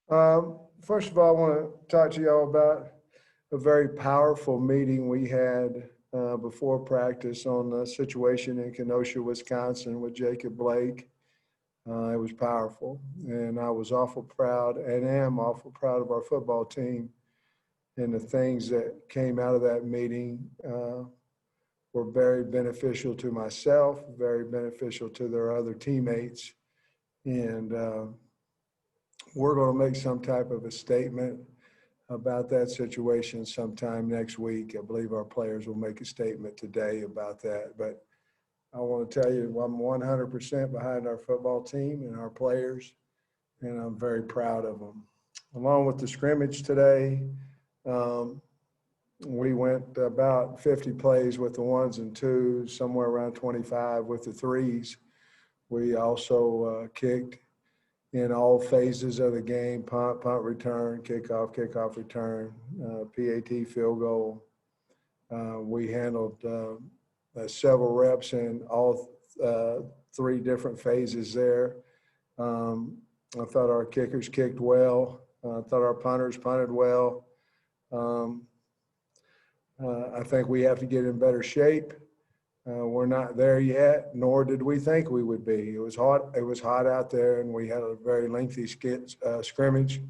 First of all, I want to talk to y'all about a very powerful meeting we had before practice on the situation in Kenosha, Wisconsin with Jacob Blake. It was powerful, and I was awful proud and am awful proud of our football team. And the things that came out of that meeting were very beneficial to myself, very beneficial to their other teammates. And we're going to make some type of a statement about that situation sometime next week. I believe our players will make a statement today about that. But I want to tell you, I'm 100% behind our football team and our players, and I'm very proud of them. Along with the scrimmage today, we went about 50 plays with the ones and twos, somewhere around 25 with the threes. We also kicked in all phases of the game: punt, return, kickoff, return, PAT, field goal. We handled several reps in all three different phases there. I thought our kickers kicked well. I thought our punters punted well. I think we have to get in better shape. We're not there yet, nor did we think we would be. It was hot. It was hot out there, and we had a very lengthy scrimmage.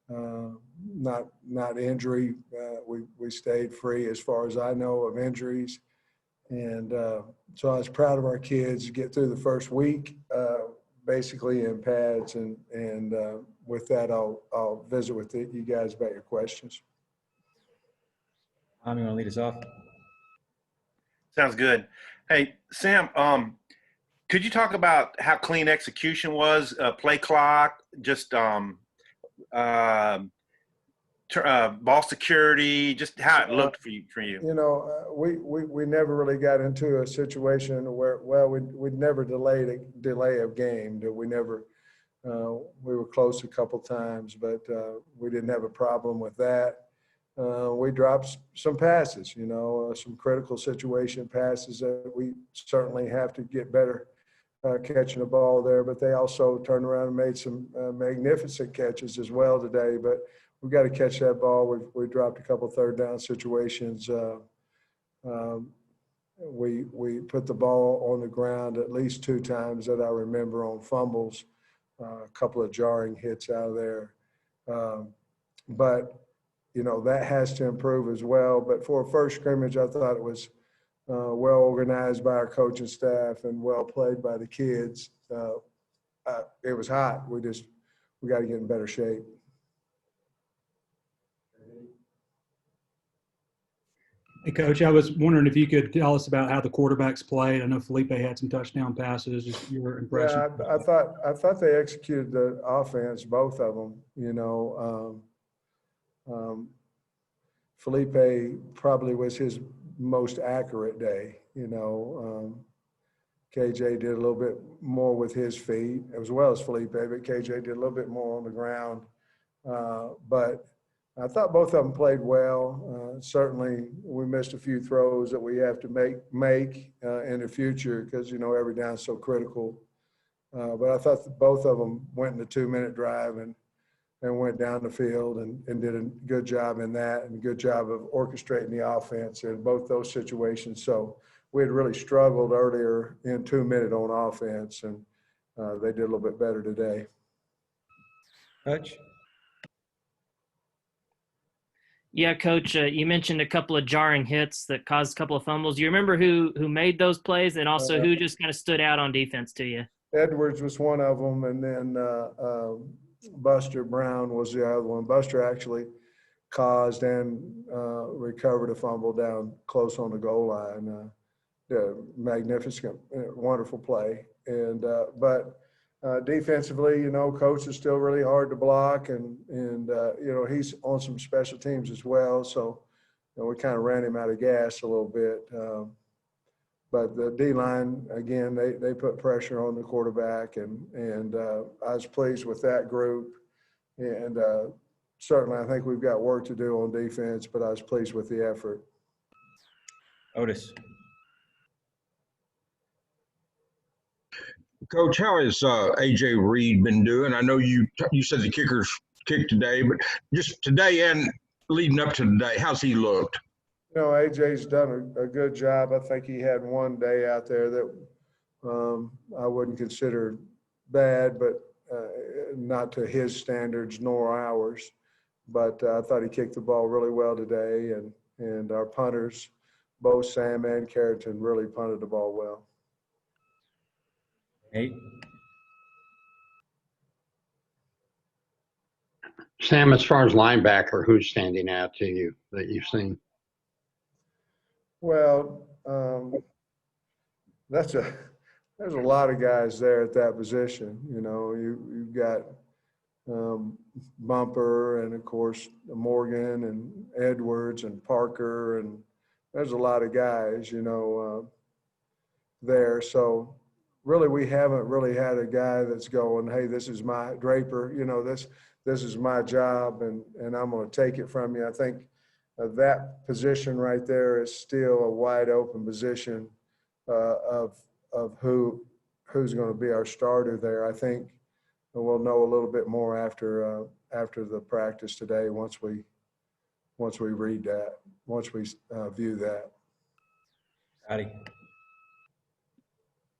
Not injury. We stayed free, as far as I know, of injuries. And so I was proud of our kids to get through the first week, basically in pads. And with that, I'll visit with you guys about your questions. You want to lead us off? Sounds good. Hey, Sam, could you talk about how clean execution was, play clock, just ball security, just how it looked for you? You know, we never really got into a situation where, well, we'd never delay a game. That we never, we were close a couple times, but we didn't have a problem with that. We dropped some passes, you know, some critical situation passes that we certainly have to get better catching the ball there. But they also turned around and made some magnificent catches as well today. But we've got to catch that ball. We dropped a couple third down situations. We put the ball on the ground at least 2 times that I remember on fumbles, a couple of jarring hits out of there. But you know, that has to improve as well. But for a first scrimmage, I thought it was well organized by our coaching staff and well played by the kids. It was hot. We got to get in better shape. Hey, Coach, I was wondering if you could tell us about how the quarterbacks played. I know Felipe had some touchdown passes. Just your impression. Yeah, I thought they executed the offense, both of them. You know, Felipe probably was his most accurate day. You know, KJ did a little bit more with his feet as well as Felipe, but KJ did a little bit more on the ground. But I thought both of them played well. Certainly, we missed a few throws that we have to make in the future because, you know, every down is so critical. But I thought that both of them went in the 2-minute drive and went down the field and did a good job in that and a good job of orchestrating the offense in both those situations. So we had really struggled earlier in 2-minute on offense, and they did a little bit better today. Coach? Yeah, Coach, you mentioned a couple of jarring hits that caused a couple of fumbles. Do you remember who made those plays and also who just kind of stood out on defense to you? Edwards was one of them, and then Buster Brown was the other one. Buster actually caused and recovered a fumble down close on the goal line. Magnificent, wonderful play. And but defensively, you know, Coach is still really hard to block, and you know, he's on some special teams as well. So you know, we kind of ran him out of gas a little bit. But the D-line, again, they put pressure on the quarterback, and I was pleased with that group. And certainly I think we've got work to do on defense, but I was pleased with the effort. Otis. Coach, how has A.J. Reed been doing? I know you said the kickers kick today, but just today and leading up to today, how's he looked? You know, AJ's done a good job. I think he had one day out there that I wouldn't consider bad, but not to his standards nor ours. But I thought he kicked the ball really well today, and our punters, both Sam and Carrington, really punted the ball well. 8. Sam, as far as linebacker, who's standing out to you that you've seen? Well, there's a lot of guys there at that position. You know, you've got Bumper and of course Morgan and Edwards and Parker, and there's a lot of guys, you know, there. So really, we haven't really had a guy that's going, hey, this is my Draper, you know, this is my job, and I'm going to take it from you. I think that position right there is still a wide open position of who's going to be our starter there. I think we'll know a little bit more after the practice today once we read that, once we view that. Scotty.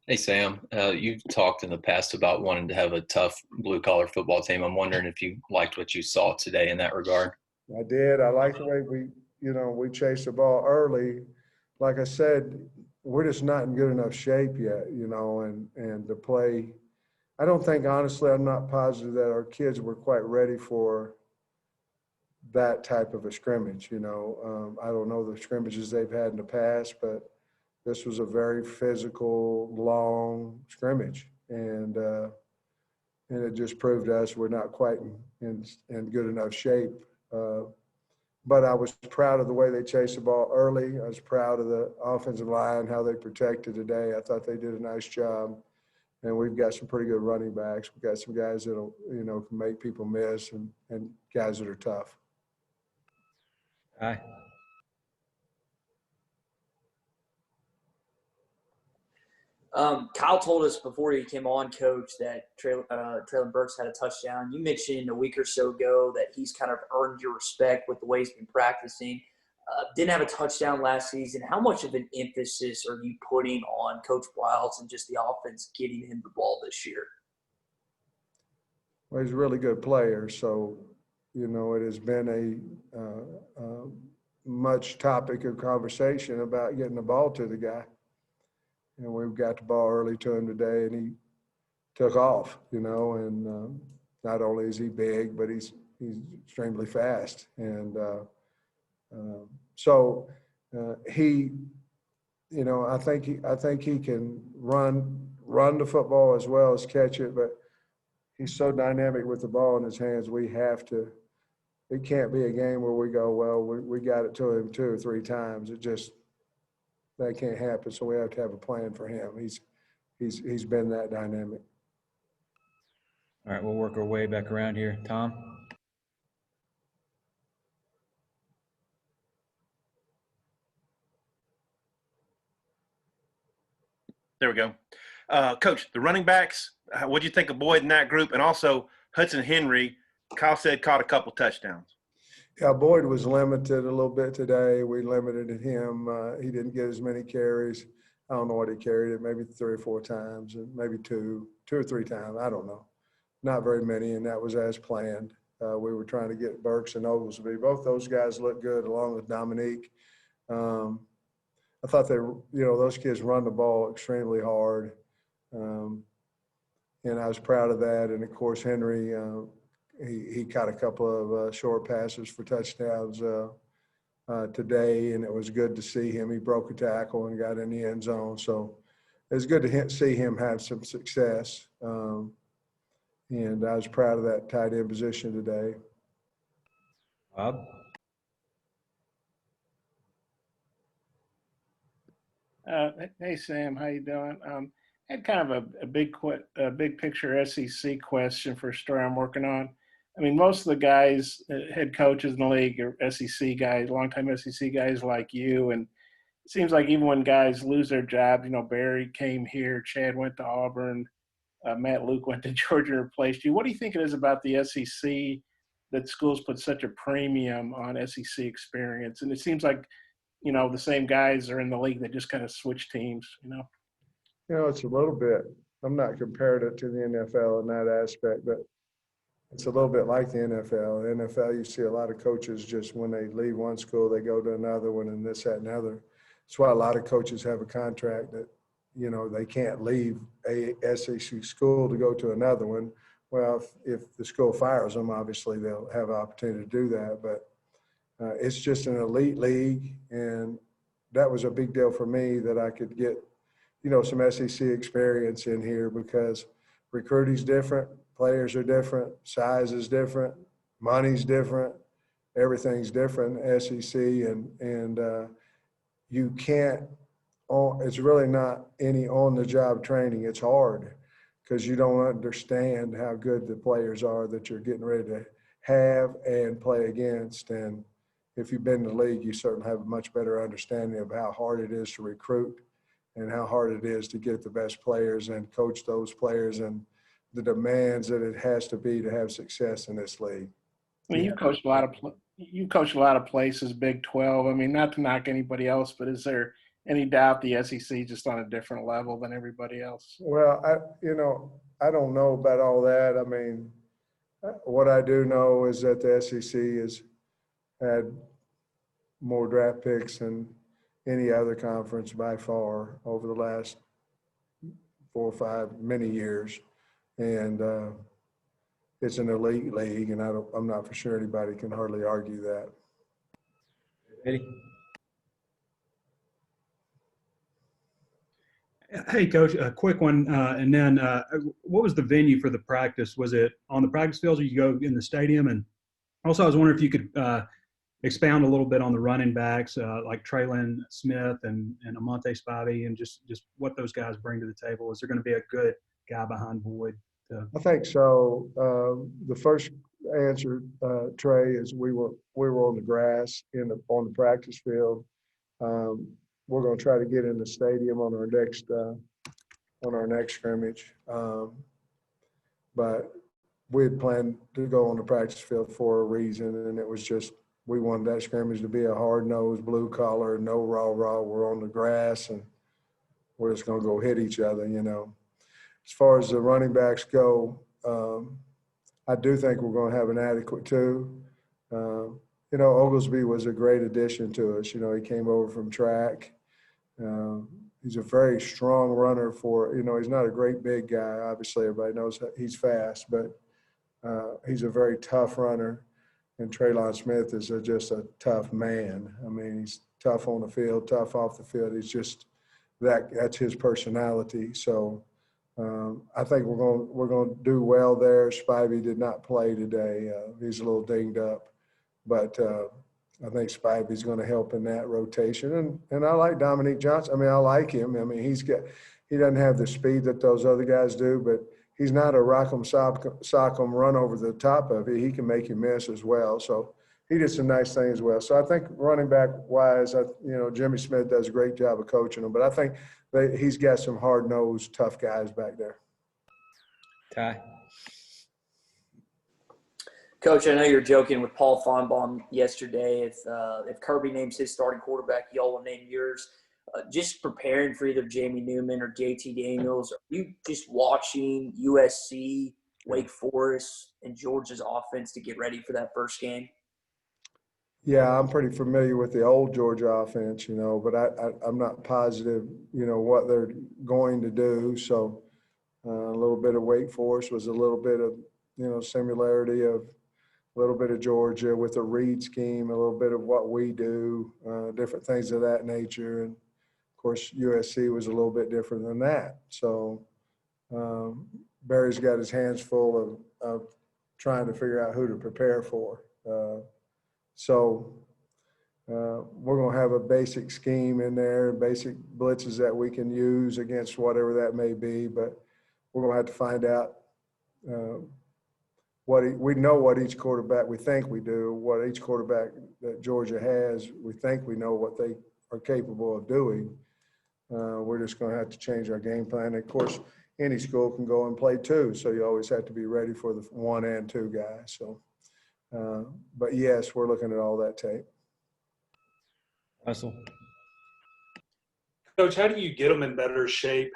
Hey, Sam. You've talked in the past about wanting to have a tough blue-collar football team. I'm wondering if you liked what you saw today in that regard. I did. I like the way we chased the ball early. Like I said, we're just not in good enough shape yet, you know, and to play. I don't think, honestly, I'm not positive that our kids were quite ready for that type of a scrimmage, you know. I don't know the scrimmages they've had in the past, but this was a very physical, long scrimmage, and it just proved to us we're not quite in good enough shape. But I was proud of the way they chased the ball early. I was proud of the offensive line, how they protected today. I thought they did a nice job. And we've got some pretty good running backs. We've got some guys that'll, you know, can make people miss, and guys that are tough. Aye. Kyle told us before he came on, Coach, that Traylon Burks had a touchdown. You mentioned a week or so ago that he's kind of earned your respect with the way he's been practicing. Didn't have a touchdown last season. How much of an emphasis are you putting on Coach Wiles and just the offense getting him the ball this year? Well, he's a really good player. So, you know, it has been a much topic of conversation about getting the ball to the guy. And we've got the ball early to him today, and he took off, you know, and not only is he big, but he's extremely fast. And so he, you know, I think he can run the football as well as catch it, but he's so dynamic with the ball in his hands. It can't be a game where we go, well, we got it to him 2 or 3 times. That can't happen. So we have to have a plan for him. He's been that dynamic. All right, we'll work our way back around here. Tom? There we go. Coach, the running backs, what do you think of Boyd in that group? And also Hudson Henry, Kyle said caught a couple touchdowns. Yeah, Boyd was limited a little bit today. We limited him. He didn't get as many carries. I don't know what he carried it, maybe 3 or 4 times, and maybe 2 or 3 times. I don't know. Not very many, and that was as planned. We were trying to get Burks and Oglesby. Both those guys looked good, along with Dominique. I thought those kids run the ball extremely hard, and I was proud of that. And of course, Henry, he caught a couple of short passes for touchdowns today, and it was good to see him. He broke a tackle and got in the end zone, so it was good to see him have some success. And I was proud of that tight end position today. Bob? Hey Sam, how you doing? Had kind of a big picture SEC question for a story I'm working on. I mean, most of the guys, head coaches in the league, are SEC guys, longtime SEC guys like you. And it seems like even when guys lose their jobs, you know, Barry came here, Chad went to Auburn, Matt Luke went to Georgia and replaced you. What do you think it is about the SEC that schools put such a premium on SEC experience, and it seems like, you know, the same guys are in the league that just kind of switch teams, you know. You know, it's a little bit, I'm not comparing it to the NFL in that aspect, but it's a little bit like the NFL. The NFL, you see a lot of coaches just when they leave one school, they go to another one and this, that, and other. That's why a lot of coaches have a contract that, you know, they can't leave a SEC school to go to another one. Well, if the school fires them, obviously they'll have an opportunity to do that. But it's just an elite league, and that was a big deal for me that I could get, you know, some SEC experience in here because recruiting's different, players are different, size is different, money's different, everything's different, SEC, and you can't, it's really not any on-the-job training. It's hard because you don't understand how good the players are that you're getting ready to have and play against. And if you've been in the league, you certainly have a much better understanding of how hard it is to recruit and how hard it is to get the best players and coach those players and the demands that it has to be to have success in this league. I mean, you've coached a lot of places, Big 12. I mean, not to knock anybody else, but is there any doubt the SEC is just on a different level than everybody else? Well, I don't know about all that. I mean, what I do know is that the SEC has had more draft picks than any other conference by far over the last 4 or 5, many years. And it's an elite league, and I'm not for sure anybody can hardly argue that. Eddie? Hey, Coach, a quick one. And then what was the venue for the practice? Was it on the practice field or you go in the stadium? And also, I was wondering if you could expound a little bit on the running backs like Traylon Smith and Amonte Spivey and just what those guys bring to the table. Is there going to be a good guy behind Boyd? I think so. The first answer, Trey, is we were on the grass on the practice field. We're going to try to get in the stadium on our next scrimmage. But we had planned to go on the practice field for a reason, and it was just we wanted that scrimmage to be a hard-nosed, blue-collar, no rah-rah. We're on the grass, and we're just going to go hit each other, you know. As far as the running backs go, I do think we're going to have an adequate two. You know, Oglesby was a great addition to us. You know, he came over from track. He's a very strong runner for, you know, he's not a great big guy. Obviously, everybody knows that he's fast, but he's a very tough runner. And Traylon Smith is just a tough man. I mean, he's tough on the field, tough off the field. He's just that's his personality. So I think we're going to do well there. Spivey did not play today. He's a little dinged up, but I think Spivey's going to help in that rotation. And I like Dominique Johnson. I mean, I like him. I mean, he doesn't have the speed that those other guys do, but he's not a rock'em sock'em run over the top of it. He can make you miss as well. So he did some nice things as well. So I think running back wise, you know, Jimmy Smith does a great job of coaching them, but I think he's got some hard-nosed, tough guys back there. Ty? Coach, I know you're joking with Paul Feinbaum yesterday. If Kirby names his starting quarterback, y'all will name yours. Just preparing for either Jamie Newman or JT Daniels, are you just watching USC, Wake Forest, and Georgia's offense to get ready for that first game? Yeah, I'm pretty familiar with the old Georgia offense, you know, but I'm not positive, you know, what they're going to do. So a little bit of Wake Forest was a little bit of, you know, similarity of a little bit of Georgia with a read scheme, a little bit of what we do, different things of that nature. And, of course, USC was a little bit different than that. So Barry's got his hands full of trying to figure out who to prepare for. So we're going to have a basic scheme in there, basic blitzes that we can use against whatever that may be. But we're going to have to find out we know what each quarterback, we think we do, what each quarterback that Georgia has, we think we know what they are capable of doing. We're just going to have to change our game plan. And of course, any school can go and play two, so you always have to be ready for the 1 and 2 guys. So But yes, we're looking at all that tape. Russell. Coach, how do you get them in better shape,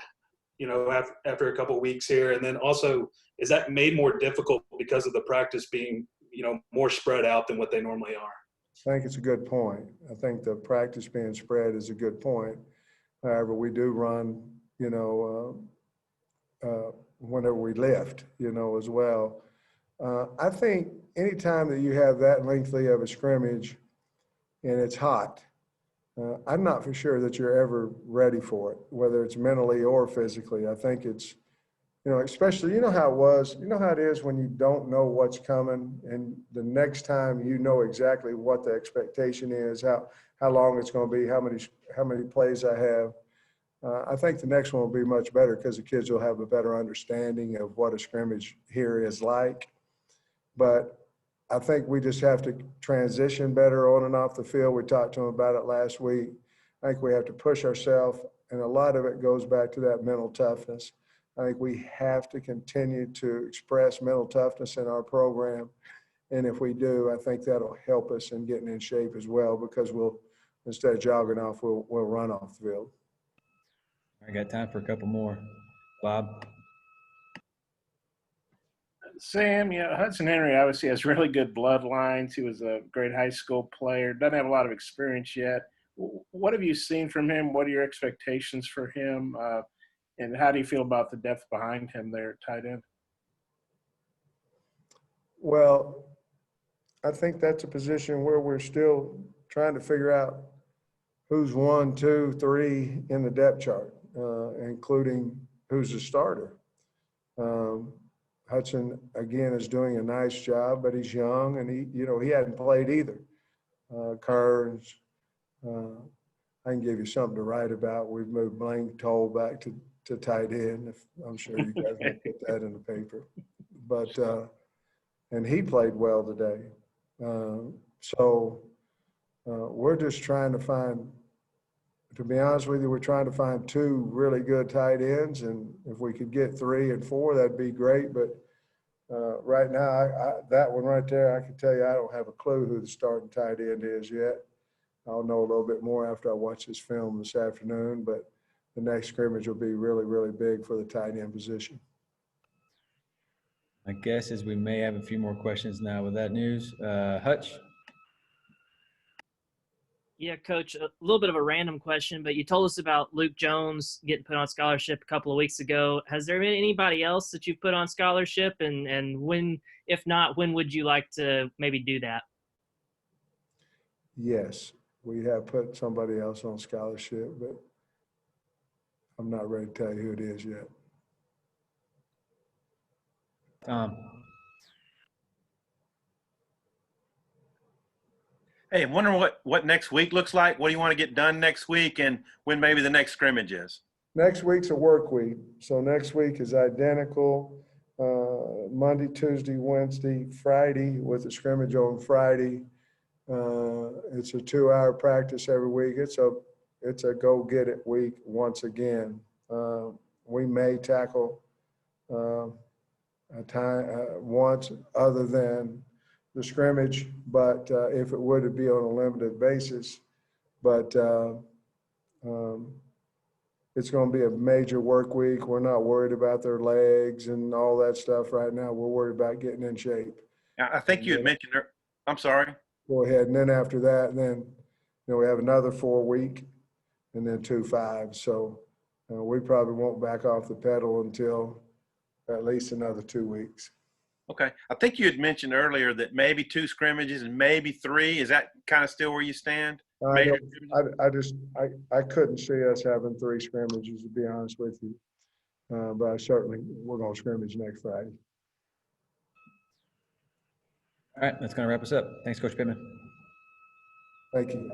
after a couple of weeks here? And then also, is that made more difficult because of the practice being, more spread out than what they normally are? I think it's a good point. I think the practice being spread is a good point. However, we do run, whenever we lift, as well. I think anytime that you have that lengthy of a scrimmage and it's hot, I'm not for sure that you're ever ready for it, whether it's mentally or physically. I think it's, especially, how it is when you don't know what's coming, and the next time you know exactly what the expectation is, how long it's going to be, how many plays I have. I think the next one will be much better because the kids will have a better understanding of what a scrimmage here is like. But I think we just have to transition better on and off the field. We talked to them about it last week. I think we have to push ourselves, and a lot of it goes back to that mental toughness. I think we have to continue to express mental toughness in our program. And if we do, I think that'll help us in getting in shape as well, because we'll, instead of jogging off, we'll run off the field. I got time for a couple more. Bob. Sam, Hudson Henry obviously has really good bloodlines. He was a great high school player, doesn't have a lot of experience yet. What have you seen from him? What are your expectations for him? And how do you feel about the depth behind him there at tight end? Well, I think that's a position where we're still trying to figure out who's 1, 2, 3 in the depth chart, including who's the starter. Hudson, again, is doing a nice job, but he's young, and he hadn't played either. Kearns, I can give you something to write about. We've moved Blaine Toll back to tight end. I'm sure you guys will put that in the paper. But and he played well today. So we're just trying to find, to be honest with you, we're trying to find 2 really good tight ends, and if we could get 3 and 4, that'd be great. But right now, that one right there, I can tell you I don't have a clue who the starting tight end is yet. I'll know a little bit more after I watch this film this afternoon, but the next scrimmage will be really, really big for the tight end position. My guess is we may have a few more questions now with that news. Hutch? Yeah, Coach, a little bit of a random question, but you told us about Luke Jones getting put on scholarship a couple of weeks ago. Has there been anybody else that you've put on scholarship? And when, if not, when would you like to maybe do that? Yes, we have put somebody else on scholarship, but I'm not ready to tell you who it is yet. Tom? Hey, I'm wondering what next week looks like. What do you want to get done next week, and when maybe the next scrimmage is? Next week's a work week. So next week is identical, Monday, Tuesday, Wednesday, Friday, with a scrimmage on Friday. It's a 2-hour practice every week. It's a go get it week once again. We may tackle a time once other than the scrimmage, but if it would, it'd be on a limited basis. But it's going to be a major work week. We're not worried about their legs and all that stuff right now. We're worried about getting in shape. I think you had mentioned, I'm sorry. Go ahead. And then after that, then we have another 4 week and then 2 5. So we probably won't back off the pedal until at least another 2 weeks. Okay. I think you had mentioned earlier that maybe 2 scrimmages and maybe 3. Is that kind of still where you stand? I couldn't see us having 3 scrimmages, to be honest with you. But we're going to scrimmage next Friday. All right, that's going to wrap us up. Thanks, Coach Pittman. Thank you.